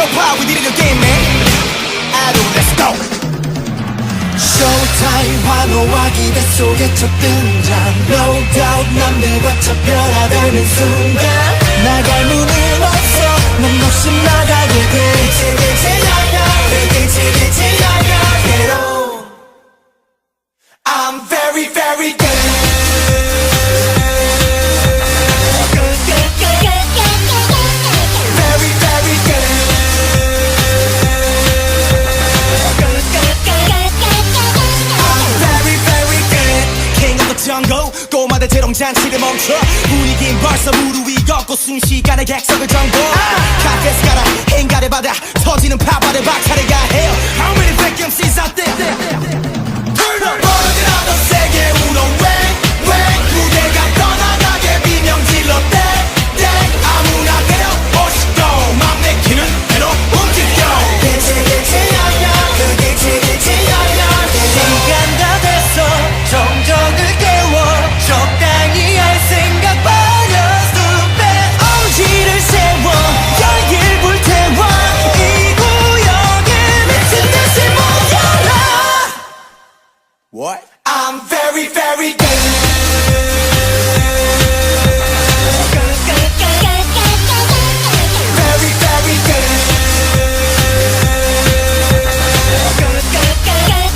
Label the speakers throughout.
Speaker 1: Real power, we did it again, man. 아도 let's go. Showtime 환호하기 뱃속에 첫 등장. No doubt 남들과 첫 변화되는 순간 나갈 문은 없어. 넌 없이 나가게 돼. Get on. I'm very very good. 꼬마들 재롱잔치를 멈춰 분위긴 벌써 무릎 위 걷고 순식간에 객석을 정보 카페스 가라 행가를 받아 터지는 팝아를 박차를 가해요. How many fake MCs out there? Turn up! 버릇이라도 세게 울어 웽웽 무대가 떠나가게 비명 질러 땡땡 아무나 되려 멋있고 맘 내키는 대로 움직여 길치길치야야 그 길치길치야야 시간 다 됐어 정적을 적당히 할 생각 버려 숲에 엄지를 세워 열길 불태워 이 구역에 미친 듯이 모여라. What? I'm very very good. Very very good.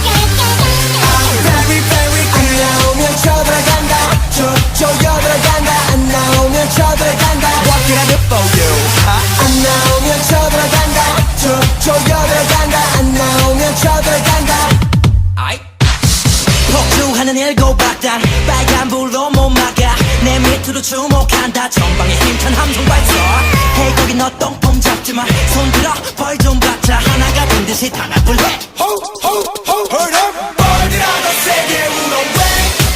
Speaker 1: I'm very very good. 안 나오면 쳐들어간다. 쪼여들어간다. 안 나오면 쳐들어간다. What can I do for you? 안 나오면 쳐들어간다. 쪼여들어간다. 안 나오면 쳐들어간다. 폭주하는 일곱박단 빨간불로 못 막아 내 밑으로 주목한다. 전방에 힘찬 함성 발사. Hey 거기 너 똥폼 잡지마. 손들어 벌 좀 받자. 하나가 된 듯이 단합을 해. Heard up. 벌이라도 세게 울어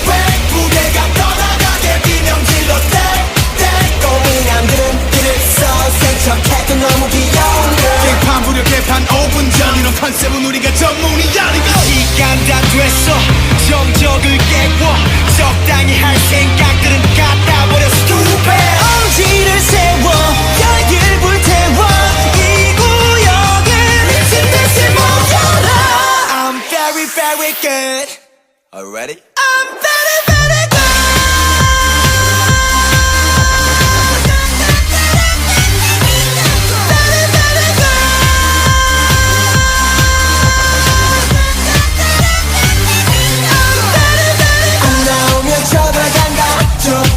Speaker 1: 웽웽 무대가 떠나가게 비명 질러 땡땡 꼬미남들은 길을 써 생척해도 너무 귀여운 걸 개판 부려 개판 5분 전 이런 컨셉은 우리가 전문이야. 시간 다 됐어 정적을 깨워 적당히 할 생각들은 갖다 버려 stupid 엄지를 세워 열길 불태워 이 구역에 미친 듯이 모여라. I'm very very good. Already? I'm very very good. Very very good. I'm very very good. 안 나오면 쳐들어간다.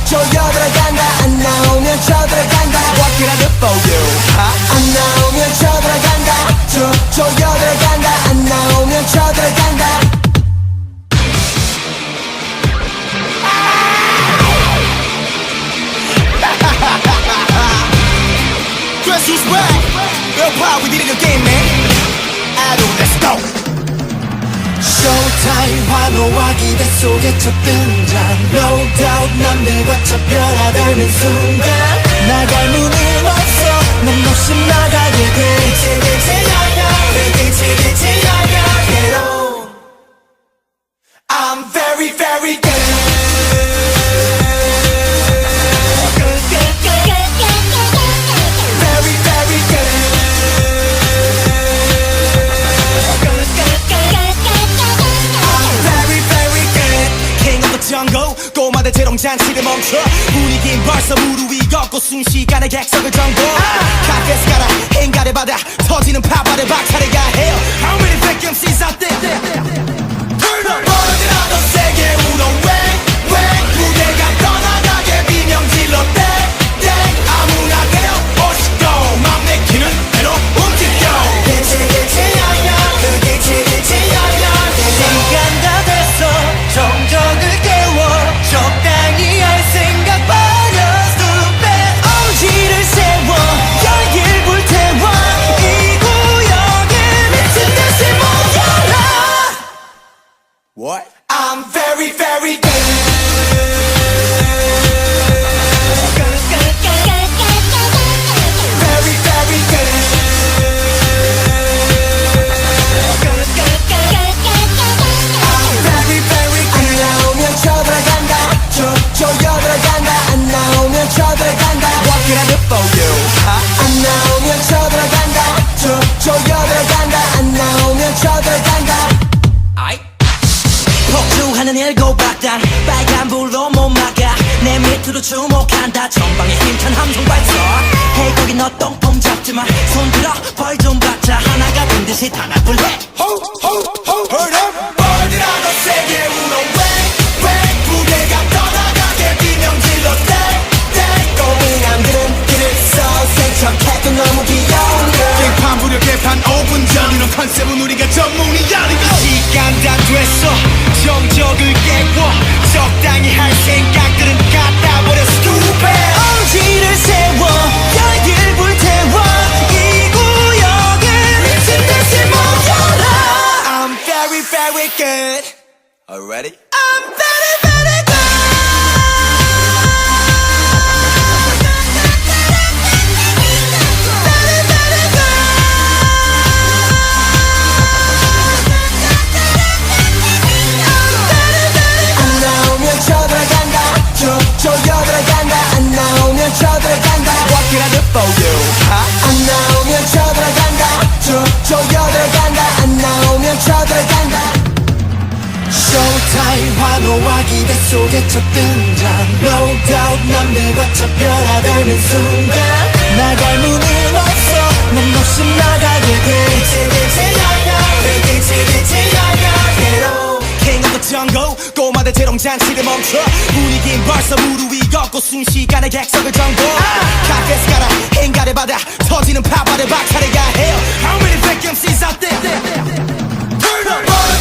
Speaker 1: 쪼여들어간다. 안 나오면 쳐들어간다. What can I do for you? 안 나오면 쳐들어간다. 쪼여들어간다. 안 나오면 쳐들어간다. Guess who's back? Real power, we did it again, man. 아도 let's go. Showtime 환호하기 뱃속에 첫 등장. No doubt 남들과 첫 변화되는 순간 나갈 문은 없어. 넌 없이 나가게 돼. Get on. I'm very very good. Very very good. I'm very very good. King of the jungle 꼬마들 재롱잔치를 멈춰 분위긴 벌써 무릎 위 걷고 순식간에 객석을 정보 카페스 가라 행가를 받아 터지는 팝아를 박차를 가해요. How many fake MCs out there? Turn up! 버릇이라도 세게 울어 웽웽 무대가 떠나가게 비명 질러 땡땡 아무나 되려 멋있고 맘 내키는 대로 움직여 길치길치야야 그 길치길치야야 시간 다 됐어 정적을 깨워 적당히 할 생각 버려 숲에 엄지를 세워 열길 불태워 이 구역에 미친 듯이 모여라. What? I'm very very good. Very very good. I'm very very good. 안 나오면 쳐들어간다. 쪼여들어간다. 안 나오면 쳐들어간다. What can I do for you? 안 나오면 쳐들어간다. 모두 주목한다 전방에 힘찬 함성 발사 Hey 거기 너 똥폼 잡지마 손들어 벌 좀 받자 하나가 된 듯이 단합을 해
Speaker 2: Ho, ho, ho, heard up. 벌들아 더 세게 울어 왜 무대가 떠나가게 비명 질러 꼬맹함들은 길을 써 생척해도 너무 귀여운 걸
Speaker 3: 개판 무려 개판 5분 전 이런 컨셉은 우리가 전문이야
Speaker 1: 시간 다 됐어 정적을 깨고 적당히 할 생각들은 갖다 버려 stupid 엄지를 세워 열기를 불태워 이 구역은 미친 듯이 멈춰라
Speaker 2: I'm very very good. Already?
Speaker 1: I'm very very good very very good
Speaker 2: 안 나오면 쳐들어간다 쪼여들어간다 안 나오면 쳐들어간다 What can I do for you? 안 나오면 쳐들어간다 쪼여들어간다 안 나오면 쳐들어간다 Showtime 환호와 기대 속에 첫 등장 No doubt 남들과 차 변화되는 순간 나갈 문은 없어 넌 없이 나가게 돼 일찍 나가
Speaker 1: King of the jungle 꼬마들 재롱잔치를 멈춰 분위기는 벌써 무릎 위 걷고 순식간에 객석을 정보 카페스 가라 행가를 받아 터지는 파바를 박차려야 해요 How many vacancies out there? Turn up!